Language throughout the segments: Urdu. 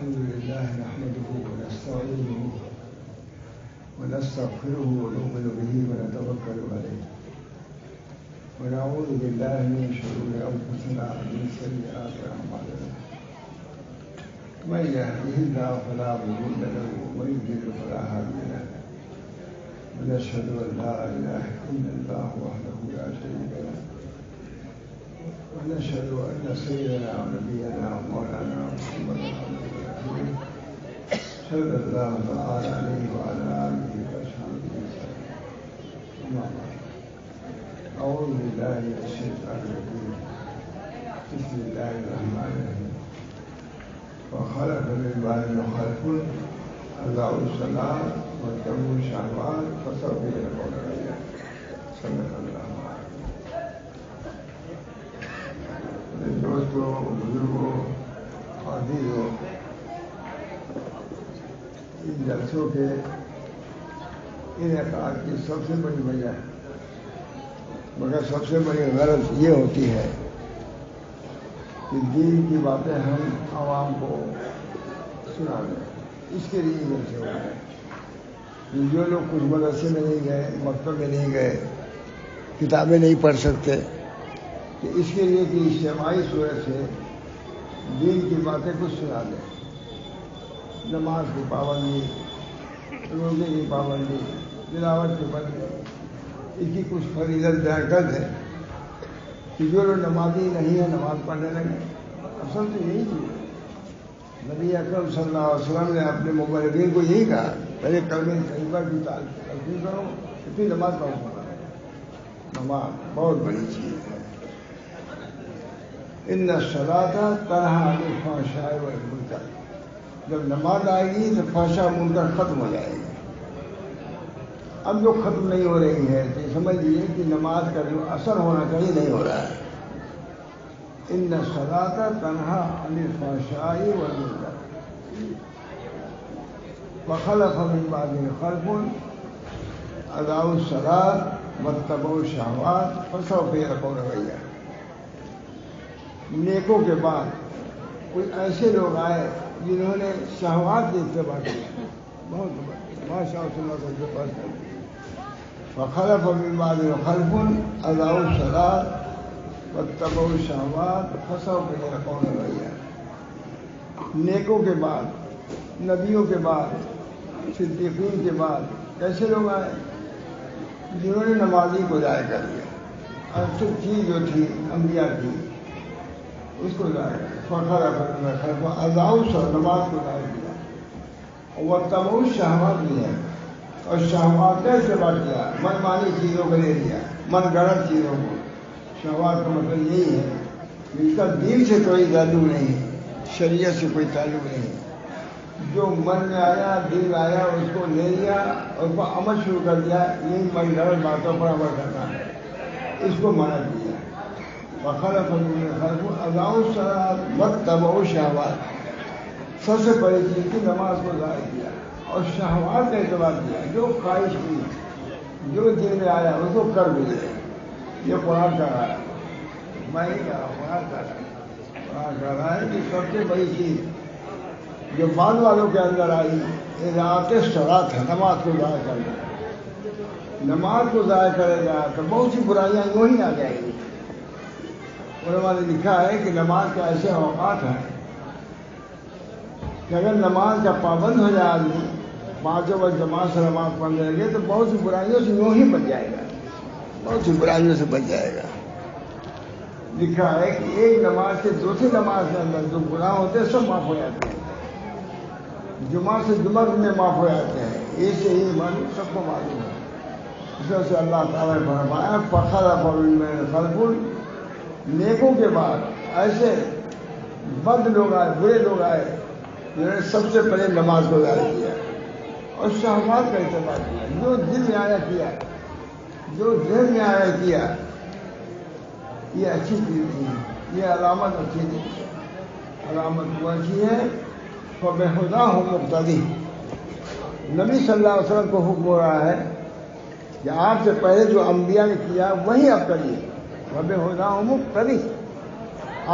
الحمد لله نحمده ونستعينه ونستغفره ونؤمن به ونتوكل عليه ونعوذ بالله من شرور أنفسنا ومن سيئات أعمالنا من يهده الله فلا مضل له ومن يضلل فلا هادي له ونشهد أن لا إله إلا الله وحده لا شريك له ونشهد أن سيدنا ونبينا ومولانا محمدا عبده ورسوله صلى الله تعالى عليه وعلى آله وأصحابه وسلم. أما بعد أعوذ بالله من الشيطان الرجيم بسم الله الرحمن الرحيم وخلق من بعدهم خلف أضاعوا الصلاة واتبعوا الشهوات فسوف يلقون غيا. صدق الله. دوستوں، بزرگوں، عزیزوں، ان جلسوں کے انعقاد کی سب سے بڑی وجہ مگر سب سے بڑی غرض یہ ہوتی ہے کہ دین کی باتیں ہم عوام کو سنا دیں. اس کے لیے جلسے ہو رہے ہیں. جو لوگ کچھ مدرسے میں نہیں گئے، مکتب میں نہیں گئے، کتابیں نہیں پڑھ سکتے، کہ اس کے لیے کہ اجتماعی صورت سے دین کی باتیں کچھ سنا دیں. نماز کی پابندی، روزے کی پابندی، تلاوت کی بندی، اس کی کچھ فضیلت بیان کر دیں کہ جو لوگ نمازی نہیں ہیں نماز پڑھنے لگے. اصل تو یہی چیز. نبی اکرم صلی اللہ علیہ وسلم نے اپنے مبلغین کو یہی کہا، پہلے کلمہ طیبہ کی تلقین کرو پھر نماز پڑھو. نماز بہت بڑی چیز ہے. ان الصلاۃ تنہی عن الفحشاء والمنکر. جب نماز آئے گی تو فحشاء منکر ختم ہو جائے گی. اب جو ختم نہیں ہو رہی ہے تو سمجھ لیجیے کہ نماز کا جو اثر ہونا چاہیے نہیں ہو رہا ہے. ان الصلاۃ تنہی عن الفحشاء والمنکر وخلف من بعدهم خلف اضاعوا الصلاۃ واتبعوا الشہوات فسوف یلقون غیا. نیکوں کے بعد کوئی ایسے لوگ آئے جنہوں نے شہوات کی اتباع کی. بہت ماشاء اللہ کے پاس وخلف من بعدهم خلف اضاعوا الصلاۃ واتبعوا الشہوات فسوف یلقون غیا. نیکوں کے بعد، نبیوں کے بعد، صدیقین کے بعد ایسے لوگ آئے جنہوں نے نمازی کو ضائع کر دیا. اصل چیز جو تھی انبیاء کی اس کو ضائع کر دیا. اضاعوا نماز کو ضائع کیا. واتبعوا الشہوات لیا اور شہوات کا اتباع کیا. من مانی چیزوں کو لے لیا، من گڑت چیزوں کو. شہوات کا مطلب یہی ہے کہ اس کا دین سے کوئی تعلق نہیں، شریعت سے کوئی تعلق نہیں. جو من میں آیا، دل میں آیا، اس کو لے لیا اور اس کو عمل شروع کر دیا. یہی من گڑت باتوں پر عمل کرنا ہے، اس کو منع کیا. وخلف من خلف اضاعوا الصلاۃ واتبعوا الشہوات. سب سے پہلی چیز کی نماز کو ضائع کیا اور شہوات کا اتباع کیا. جو خواہش کی، جو دل میں آیا اس کو کر گزرے. یہ قرآن کہہ رہا ہے، میں نہیں کہہ رہا ہوں، قرآن کہہ رہا ہے. قرآن کہہ رہا ہے کہ سب سے بڑی چیز جو بعد والوں کے اندر آئی اضاعت الصلاۃ ہے، نماز کو ضائع کرنا. نماز کو ضائع کرے گا تو بہت سی برائیاں یوں ہی آ جائیں گی. علماء نے لکھا ہے کہ نماز کے ایسے اوقات ہیں کہ اگر نماز کا پابند ہو جائے آدمی، 5 وقت جماعت سے نماز پڑھنے لگے تو بہت سی برائیوں سے یوں ہی بچ جائے گا. بہت سی برائیوں سے بچ جائے گا. لکھا ہے کہ ایک نماز سے دوسری نماز کے اندر جو گناہ ہوتے ہیں سب معاف ہو جاتے ہیں. جمعہ سے جمعہ میں معاف ہو جاتے ہیں. یہ سے ہی معلوم، سب کو معلوم ہے. اس وجہ سے اللہ تعالیٰ نے فرمایا فخلف من خلف. نیکوں کے بعد ایسے بد لوگ آئے، برے لوگ آئے جنہوں نے سب سے پہلے نماز کو ضائع کیا اور شہوات کا اتباع کیا. جو دل میں آیا کیا، جو ذہن میں آیا کیا. یہ اچھی چیز نہیں ہے، یہ علامت اچھی نہیں ہے. علامت وہ اچھی ہے فَبِهُدَاهُ مُقْتَدِي. نبی صلی اللہ علیہ وسلم کو حکم ہو رہا ہے کہ آپ سے پہلے جو انبیاء نے کیا وہی آپ کریے. وَبِهُدَاهُ مُقْتَدِي.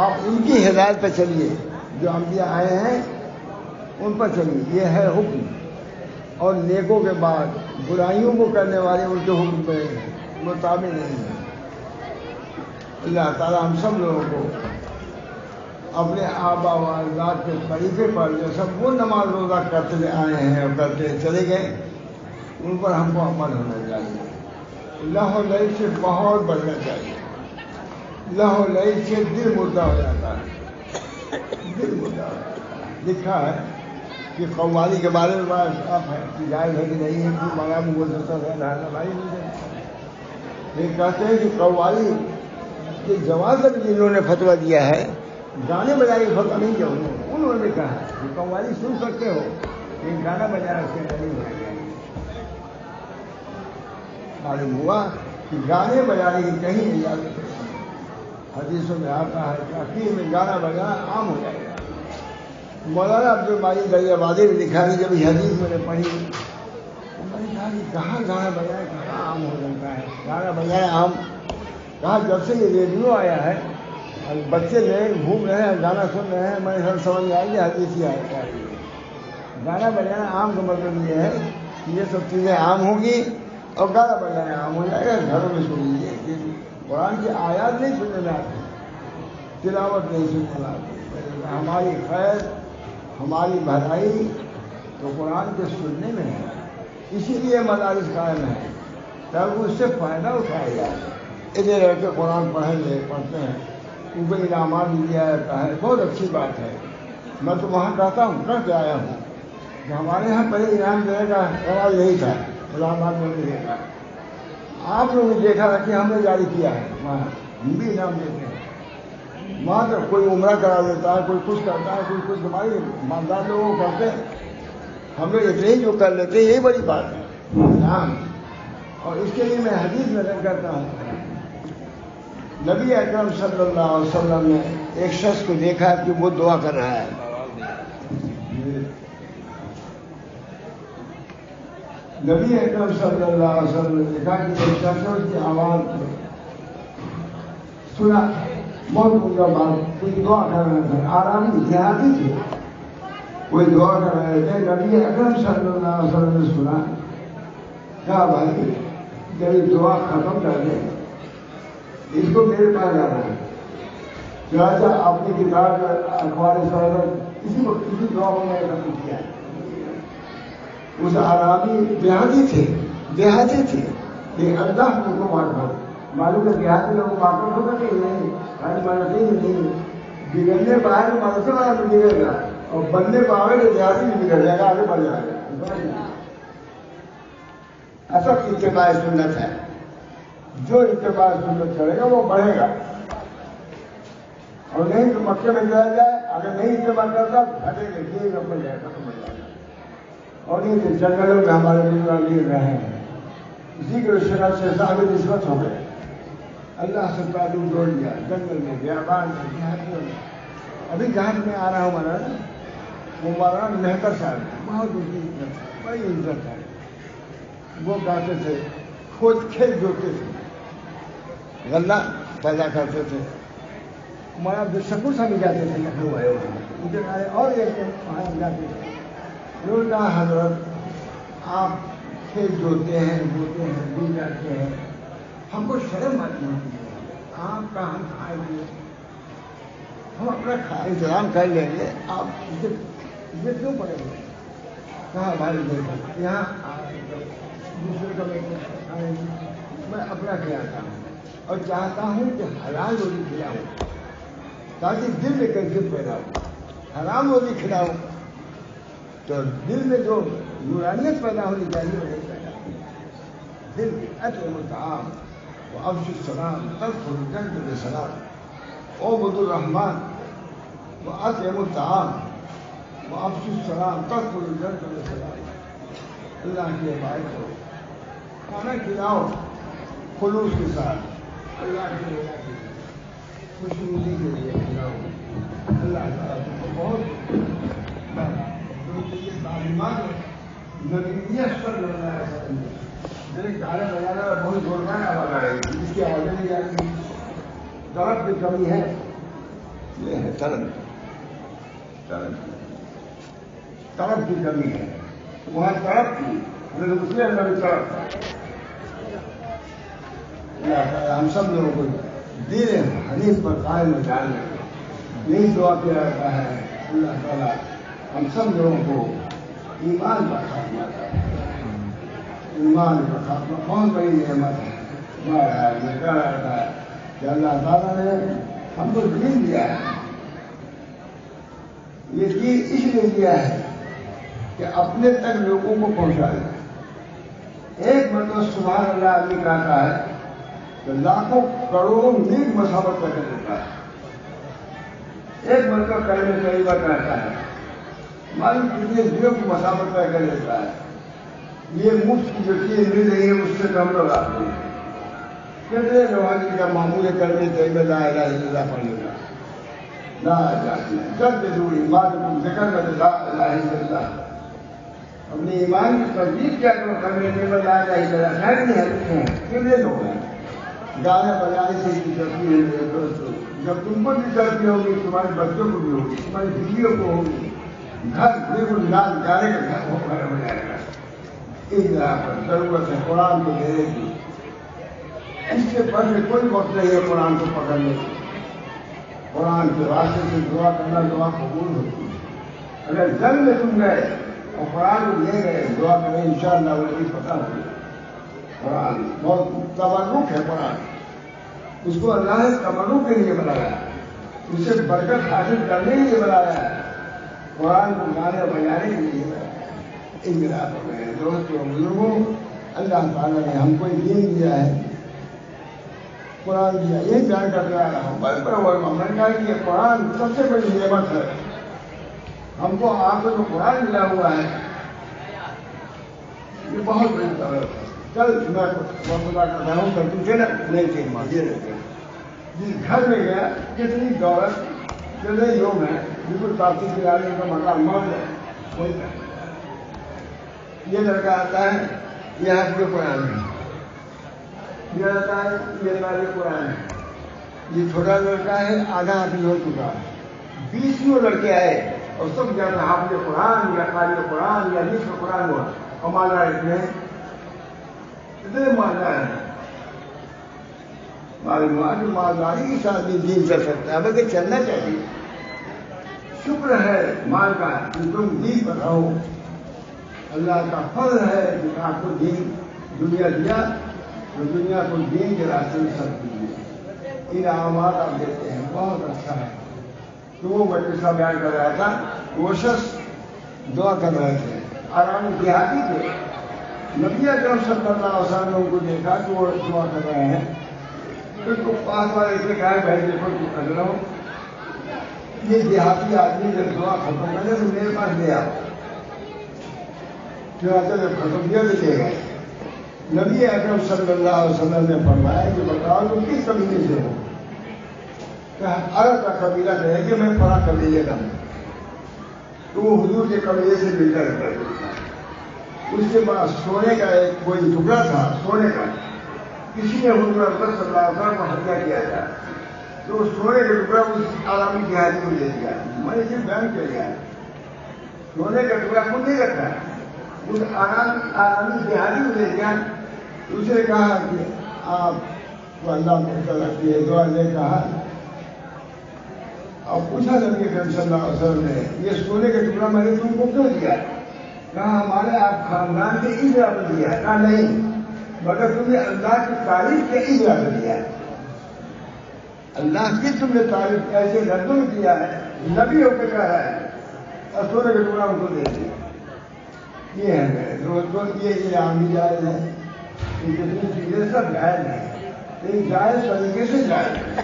آپ ان کی ہدایت پہ چلیے. جو انبیاء آئے ہیں ان پر چلیے، یہ ہے حکم. اور نیکوں کے بعد برائیوں کو کرنے والے ان کے حکم پہ مطابق نہیں ہے. اللہ تعالیٰ ہم سب لوگوں کو اپنے آبا و اجداد کے طریقے پر جو سب وہ نماز روزہ کرتے آئے ہیں اور کرتے چلے گئے ان پر ہم کو عمل ہونا چاہیے. لہو لعب سے بہت بڑھنا چاہیے. لہو لعب سے دل مردہ ہو جاتا ہے، دل مردہ ہو جاتا ہے. لکھا ہے کہ قوالی کے بارے میں بڑا صاف ہے کہ جائز ہے کہ نہیں ہے کہ بڑا بول سکتا تھا بھائی. یہ کہتے ہیں کہ قوالی کے جواز تک جنہوں نے فتویٰ دیا ہے، گانے بجانے کی فتویٰ نہیں کیا انہوں نے کہا کہ قوالی سن سکتے ہو لیکن گانا بجانا اس کے نہیں ہو جائے. معلوم ہوا کہ گانے بجانے کی کہیں اجازت ہے. حدیثوں میں آتا ہے کہ اخیر میں گانا بجانا عام ہو جائے گا. مولانا عبدالباری دریابادی نے لکھا کہ جب یہ حدیث میں نے پڑھی میں نے کہا کہ کہاں گانا بجانا کہاں عام ہو جاتا ہے. گانا بجانا عام کہا جب سے یہ ریڈیو آیا ہے اور بچے نئے گھوم رہے ہیں گانا سن رہے ہیں میں سب سمجھ میں آئی کہ حدیث ہی آیا ہے. گانا بجانا عام کا مطلب یہ ہے کہ یہ سب چیزیں عام ہوں گی اور گانا بجانا عام ہو جائے گا. گھروں میں سن لیجیے کہ قرآن کی آیات نہیں سننے میں آتی، تلاوت نہیں سننے میں آتی. ہماری خیر ہماری بھلائی تو قرآن کے سننے میں ہے. اسی لیے مدارس قائم ہے تاکہ اس سے فائدہ اٹھایا جائے. ادھر رہ کے قرآن پڑھتے ہیں ان کو انعامات بھی دیا جاتا ہے. بہت اچھی بات ہے. میں تو وہاں کہتا ہوں کر کے آیا ہوں کہ ہمارے یہاں پہلے انعام دینے کا سوال یہی تھا، علامات میں نہیں دیکھا. آپ لوگوں نے دیکھا کہ ہم نے جاری کیا ہے وہاں ہم بھی انعام دیتے ہیں. وہاں تو کوئی عمرہ کرا دیتا ہے، کوئی کچھ کرتا ہے، کوئی کچھ. ہمارے مالدار لوگوں کو کرتے ہیں، ہم لوگ اتنے ہی جو کر لیتے ہیں یہی بڑی بات ہے انعام. اور اس کے لیے میں حدیث نظر کرتا ہوں. نبی اکرم صلی اللہ علیہ وسلم نے ایک شخص کو دیکھا کہ وہ دعا کر رہا ہے. نبی اکرم صلی اللہ علیہ وسلم نے دیکھا کہ ایک شخص کی آواز سنا بہت اونچا بات، کوئی دعا کر رہے تھے. آرامی دیہاتی تھے، کوئی دعا کر رہے تھے. نبی اکرم صلی اللہ علیہ وسلم نے سنا، کہا بھائی جب دعا ختم کر دیں اس کو میرے پاس جانا ہے. چنانچہ اپنی کتاب اخبار اسی دعا کو میں نے ختم کیا ہے. اس آرامی دیہاتی تھے لیکن اللہ کو معلوم معلوم ہے دیہاتی لوگوں کو معلوم ہوگا کہ نہیں نہیں بگڑنے پائے تو مدرسے والا بھی بگڑے گا اور بننے پاوے تو دیہاتی بھی بگڑ جائے گا، آگے بڑھ جائے گا. اصل اتباع سنت ہے. جو اتباع سنت کرے گا وہ بڑھے گا اور نہیں تو مکے میں جایا جائے. اگر نہیں اتباع کرتا گھٹے گا بڑھ جائے گا. اور نہیں تو جنگلوں میں ہمارے بزرگ رہے ہیں ذکر شرف سے صاحب نسبت ہو گئے. اللہ سے تعلق جوڑ لیا جنگل میں بیابان میں دیہاتیوں میں. ابھی گھاٹ میں آ رہا ہوں مولانا، وہ مولانا 69 سال بہت اونچی عزت ہے، بڑی عزت ہے. وہ کہتے تھے خود کھیت جوتے تھے، غلہ پیدا کرتے تھے. ہمارا شکر سمجھ جاتے تھے لکھنؤ آئے ان کے آئے اور ایک وہاں جاتے تھے. انہوں نے کہا حضرت آپ کھیت جوتے ہیں بوتے ہیں بیج جاتے ہیں، ہم کو شرم آتی ہے آپ کا ہم کھائیں گے، ہم اپنا انتظام کر لیں گے، آپ یہ کیوں پڑے گے. کہا بھائی دیکھو یہاں دوسرے کا میں اپنا کھلاتا ہوں اور چاہتا ہوں کہ حلال روزی کھلاؤں تاکہ دل میں کیفیت پیدا ہو. حرام روزی کھلاؤں تو دل میں جو نورانیت پیدا ہونی چاہیے وہ نہیں پیدا ہوتی. دل اطعموا الطعام وافشوا السلام تدخلوا الجنة بسلام. اعبدوا الرحمن واطعموا الطعام وافشوا السلام تدخلوا الجنة بسلام. اللہ کی عبادت کرو، کھانا کھلاؤ خلوص کے ساتھ، اللہ کی خوشنودی کے لیے کھلاؤ. اللہ تعالیٰ کو بہت تعلیمات نبیت پر لڑنا ہے. میرے گانے بجانا بہت زورنا والا ہے جس کی آوازیں نہیں جاتی. طلب کی کمی ہے، یہ ہے طلب. طرف کی کمی ہے، وہاں طرف کی اس نے اندر طرف ہم سب لوگوں کو دین حنیف پر قائم ڈالنے یہی دعا کیا جاتا ہے اللہ تعالیٰ ہم سب لوگوں کو ایمان کا خاتمہ کرے۔ ایمان کا خاتمہ بہت بڑی نعمت ہے۔ میں کہہ رہا تھا کہ اللہ تعالیٰ نے ہم کو دین دیا ہے، یہ دین اس لیے دیا ہے کہ اپنے تک لوگوں کو پہنچا دے۔ ایک مرتبہ سبحان اللہ آدمی کہتا ہے تو لاکھوں کروڑوں میل مسافت کر دیتا ہے۔ ایک مرتبہ کلمہ طیبہ کہتا ہے معلوم کتنے دنوں کی مسافت طے کر لیتا ہے۔ یہ مفت کی جو چیز مل رہی ہے اس سے تو ہم لوگ آتے ہیں۔ کتنے لوگ کا معمول کلمہ طیبہ لا الہ الا اللہ پڑھ لینا، لا الہ الا اللہ جب ضروری معلوم ذکر کر لا الہ الا اللہ، اپنے ایمان کی تصدیق کیا کرو کلمہ طیبہ لا الہ الا اللہ خیر نہیں ہے۔ کتنے لوگ ہیں گانے بجانے سے دلچسپی ہے دوستوں، جب تم کو دلچسپی ہوگی تمہارے بچوں کو بھی ہوگی، تمہاری بیویوں کو ہوگی، گھر بالکل نام جانے کا گھر ہو گھر ہو جائے گا۔ اس طرح پر ضرورت ہے قرآن کو دینے کی، اس سے پہلے کوئی وقت نہیں ہے قرآن کو پکڑنے کی۔ قرآن کے راستے سے دعا کرنا دعا قبول ہوتی ہے۔ اگر جنگ میں تم گئے اور قرآن کو لے گئے دعا کریں انشاءاللہ وہ بھی پتہ ہوگی۔ قرآن بہت تبرک ہے، قرآن اس کو اللہ نے تبرک کے لیے بنایا ہے، اس سے برکت حاصل کرنے کے لیے بنایا ہے، قرآن کو گانے بجانے کے لیے بنایا ہے۔ ان باتوں میں دوستوں بزرگوں اللہ تعالیٰ نے ہم کو دین دیا ہے، قرآن دیا، یہ جان کر کے آ رہا ہوں بڑے بڑے علماء نے کہا کہ یہ قرآن سب سے بڑی نعمت ہے، ہم کو آپ کو جو قرآن ملا ہوا ہے یہ بہت بڑی دولت ہے۔ کل میں خدا کا رہا ہوں کر تجھے نا نہیں تھے جس گھر میں گیا کتنی دولت کتنے لوگ ہیں بالکل تاثیر کے آنے کا مکان موت ہے، کوئی یہ لڑکا آتا ہے یہ حافظ قرآن ہے، یہ آتا ہے یہ قاری قرآن ہے، یہ چھوٹا لڑکا ہے آدھا حافظ ہو چکا ہے، 20 لڑکے آئے اور سب جاتا حافظ قرآن یا قاری قرآن یا نصف قرآن ہوا اور مالا اتنے مانا ہے مالداری کے ساتھ بھی دین کر سکتا ہے بلکہ چلنا چاہیے۔ شکر ہے مال کا کہ تم دین بتاؤ، اللہ کا فضل ہے کہ آپ کو دین دنیا دیا تو دنیا کو دین کے راستے میں سب دیجیے، انعامات آپ دیتے ہیں بہت اچھا ہے۔ تو وہ بچے سا بیان کر رہا تھا، وہ شخص دعا کر رہے تھے، آرام دیہاتی تھے، نبی اکرم صلی اللہ علیہ وسلم کو دیکھا کہ وہ دعا کر رہے ہیں، پھر کو پاس والے سے کہا بھائی دیکھو تو کر رہا ہوں، یہ دیہاتی آدمی جب دعا ختم کرے تو میرے پاس لے آؤ، چنانچہ جب ختم کیا تو لے گئے۔ نبی اکرم صلی اللہ علیہ وسلم نے فرمایا کہ بتاؤ تم کس قبیلے سے ہو؟ کہ عرب کا قبیلہ کہے کہ میں فلاں قبیلے کا ہوں، تو وہ حضور کے قبیلے سے ملتا رہتا ہے۔ اس کے بعد سونے کا ایک کوئی ٹکڑا تھا سونے کا، کسی نے حضور اکبر صلی اللہ علیہ وسلم کو ہدیہ کیا تھا، تو اس سونے کا ٹکڑا اس آرامی دیہاتی کو دے دیا۔ میں نے صرف بیان کیا گیا سونے کا ٹکڑا خود نہیں رکھا، اس آرامی دیہاتی کو دے دیا۔ دوسرے کہا کہ آپ کو اللہ تعالیٰ کی دعا نے کہا اور پوچھا نبی کریم صلی اللہ علیہ وسلم نے یہ سونے کا ٹکڑا میں نے تم کو کیوں دیا؟ کہا ہمارے آپ خاندان کے اجرا میں دیا۔ کہا نہیں مگر تم نے اللہ کی تعریف کے اجرا میں دیا، اللہ کی تم نے تعریف ایسے لفظوں میں کیا ہے، نبی ہو کے کہا ہے اور سونے کا ٹکڑا ان کو دے دیا۔ یہ ہے میرے دوستوں، یہ عامی جائز ہے، یہ جتنی چیزیں سب جائز ہیں، لیکن جائز طریقے سے جائز ہے،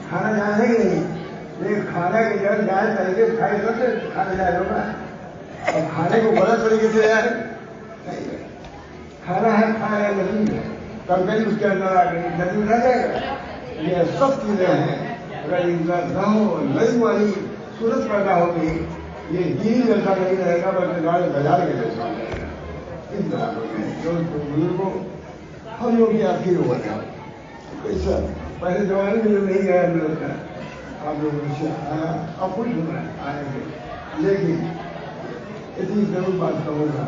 کھانا جائز ہے کہ نہیں؟ لیکن کھانا کے جائز جائز طریقے سے کھائی سکتے کھانا جائز ہوگا، اور کھانے کو غلط طریقے سے جائز نہیں ہے۔ کھانا ہے کھانا لذیذ ہے، کبھی اس کے اندر آ گئی لذیذ رہ جائے گا۔ یہ سب چیزیں ہیں، اگر عزت نہ ہو نئی والی صورت پیدا ہوگی، یہ دین جیسا نہیں رہے گا بلکہ گاڑی بازار کے جیسا رہے گا۔ اس طرح جو بزرگوں ہم لوگ کی آخر ہوا تھا کیسا پہلے زمانے میں جو نہیں گیا ہم لوگ کا آپ لوگوں سے آیا اب کچھ ہونا ہے آئیں گے، لیکن اتنی ضرور بات کروں گا،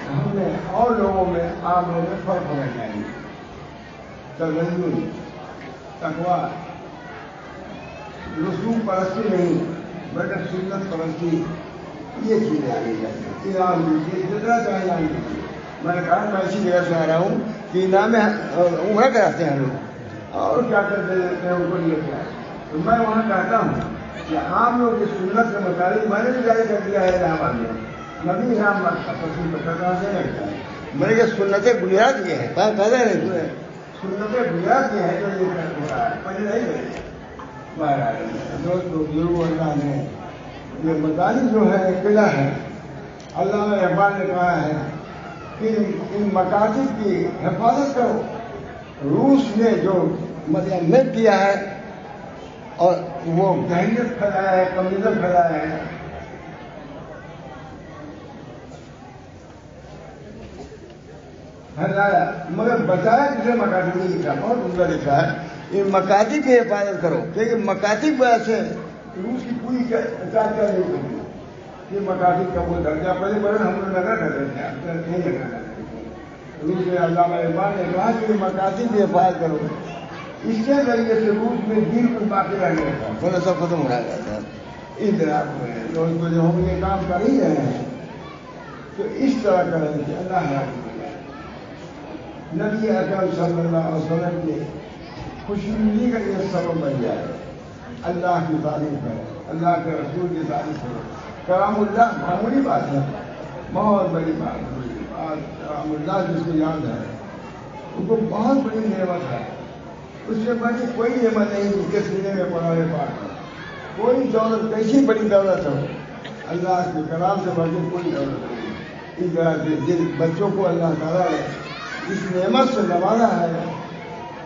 ہم نے اور لوگوں میں عام لوگوں میں فرق ہونا چاہیے. تزین، تقویٰ، رسوم پرستی نہیں بلکہ سنت پرستی، یہ چیزیں آنی چاہیے. انعام دیجیے جتنا چاہیے انعام دیجیے. میں نے کہا میں اسی جگہ سے آ رہا ہوں کہ انعام عمرہ کراتے ہیں لوگ اور کیا کرتے ہیں ان کو لیے آئے. تو میں وہاں کہتا ہوں کہ عام لوگ اس سنت کے مطابق میں نے بھی جاری کر دیا ہے الہٰباد میں. نبی رام کہاں سے لگتا ہے. میں نے کہا سنتیں بنیاد یہ ہے، پہلے نہیں سنتیں بنیاد یہ ہے جو یہ ہو رہا ہے، پہلے نہیں گئے. دوست بزرگ اللہ نے یہ مدانی جو ہے قلعہ ہے، اللہ اقبال نے کہا ہے کہ ان مکاتب کی حفاظت کرو. روس نے جو مت کیا ہے اور وہ ذہنیت پھیلایا ہے، کمیونزم پھیلایا ہے، مگر بچایا کسی مکاتب نے لکھا، بہت عمدہ لکھا ہے. ان مکاتب کی حفاظت کرو کیونکہ مکاتب ویسے روس کی پوری چار نہیں کرتی. یہ مکاتب کا وہ درجہ پہلے بڑے ہم لوگ لگا کرتے تھے، نہیں لگا کرتے تھے. روس میں علامہ اقبال نے کہا کہ یہ مکاتب کی حفاظت کرو. اس کے ذریعے سے روس میں دین کو باقی رہنے لگا، تھوڑا سا ختم ہو رہا تھا. ادراک میں لوگ جو ہم یہ کام کر ہی رہے ہیں تو اس طرح کریں کہ اللہ نبی اکرم صلی اللہ علیہ وسلم کے خوشنودی کا یہ سبب بن جائے. اللہ کی تعریف ہے، اللہ کے رسول کی تعریف ہے. کرام اللہ معمولی بات ہے، بہت بڑی بات. کرام اللہ جس کو یاد ہے ان کو بہت بڑی نعمت ہے. اس سے بڑی کوئی نعمت نہیں جس کے سینے میں قرآن پاک ہے. کوئی دولت کیسی بڑی دولت ہو، اللہ کے کلام سے بڑھ کے کوئی دولت نہیں. اس طرح سے جن بچوں کو اللہ تعالیٰ نے اس نعمت سے نوازا ہے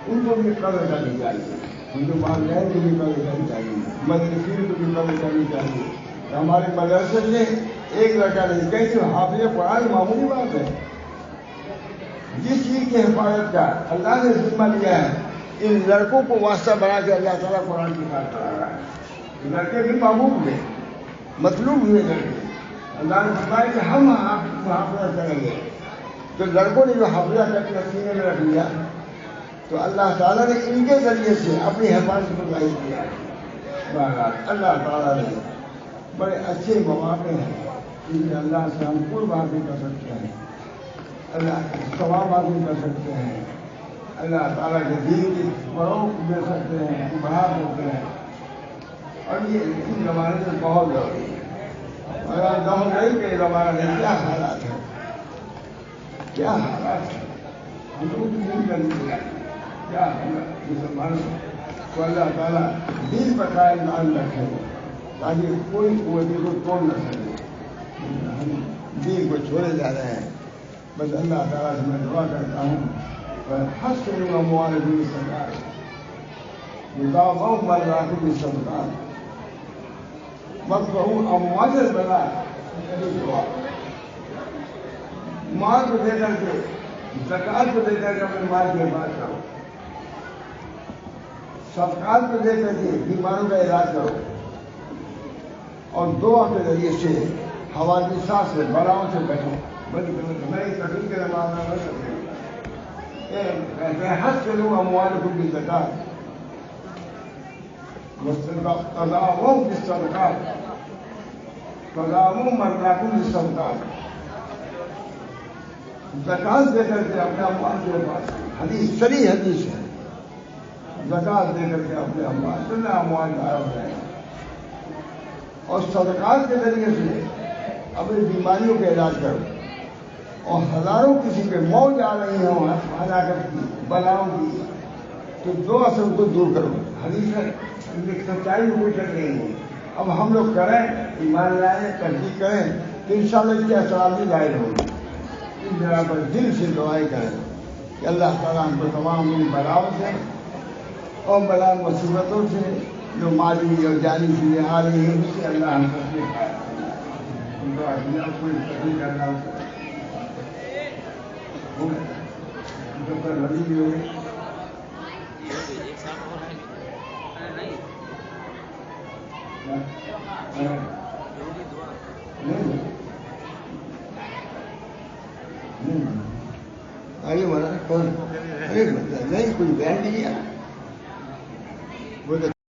ان کو بھی قدر کرنی چاہیے. ان کے والدین کو بھی قدر کرنی چاہیے، مدرسین کو بھی قدر کرنی چاہیے. ہمارے مدرسے میں ایک لڑکا نہیں کہیں کہ حافظ قرآن معمولی بات ہے. جس چیز کی حفاظت کا اللہ نے ذمہ لیا ہے، ان لڑکوں کو واسطہ بنا کے اللہ تعالیٰ قرآن کی بات کرا رہا ہے. لڑکے بھی محبوب ہوئے، مطلوب ہوئے لڑکے. اللہ نے فرمایا کہ ہم حافظ کریں گے. تو لڑکوں نے جو حافظہ کر کے سینے میں رکھ لیا تو اللہ تعالیٰ نے ان کے ذریعے سے اپنی حفاظت کو ظاہر کیا ہے. اللہ تعالیٰ نے بڑے اچھے مواقع ہیں جن میں اللہ سے ہم قرب حاصل کر سکتے ہیں، اللہ کے ثواب حاصل کر سکتے ہیں، اللہ تعالیٰ کے دین کی فروغ دے سکتے ہیں، بڑھا سکتے ہیں. اور یہ اس زمانے سے بہت ضروری ہے. اگر دہائی کے زمانے میں کیا حالات ہیں، کیا حالات ہے. ہم لوگ بھی دین کرنے لگے کیا مسلمانوں کو اللہ تعالیٰ دین پر قائم نام رکھے تاکہ کوئی قوتی کو توڑ نہ سکے. ہم دین کو چھوڑے جا رہے ہیں. بس اللہ تعالیٰ سے میں دعا کرتا ہوں ہر سے موال بھی سرکار بتاؤ مر راکو بھی سرکار وقت بہو امواج بنا مال کو دے کر کے زکات کو دے کر کے اپنے مال کی حفاظت کرو، صدقات کو دے کر کے بیماروں کا علاج کرو، اور دعا کے ذریعے سے حوادثات سے بلاؤں سے بچو. میں تقریر کے معاملہ نہ کرتے حد سے لوگ اموال کو بھی زکات قضاؤں کی صدقات قضاؤں مرداکوں کی صدقات. زکات دے کر کے اپنے اموال کے پاس حدیث صریح حدیث ہے، زکات دے کر کے اپنے اموال لایا ہو جائے. اور صدقات کے ذریعے سے اپنی بیماریوں کا علاج کرو. اور ہزاروں کسی پہ موت آ رہی ہوں ہلاکت کی بلاؤں کی تو دعا سے ان کو دور کرو. حدیث ہے سچائی میں کوئی شک نہیں ہے. اب ہم لوگ کریں، ایمان لائیں، تصدیق کریں تو انشاءاللہ اس کے اثرات بھی ظاہر ہوں گے. اس جگہ پر دل سے دعائیں کریں کہ اللہ تعالیٰ ہم کو تمام ان بلاؤں سے اور بلا مصیبتوں سے جو مالی اور جانی چیزیں آ رہی ہیں اس سے اللہ ہم کو کوئی تکلیف کرنا لڑی بھی ہو گئی. نہیں ارے مولانا کون؟ ارے نہیں کچھ بیان نہیں کیا وہ تو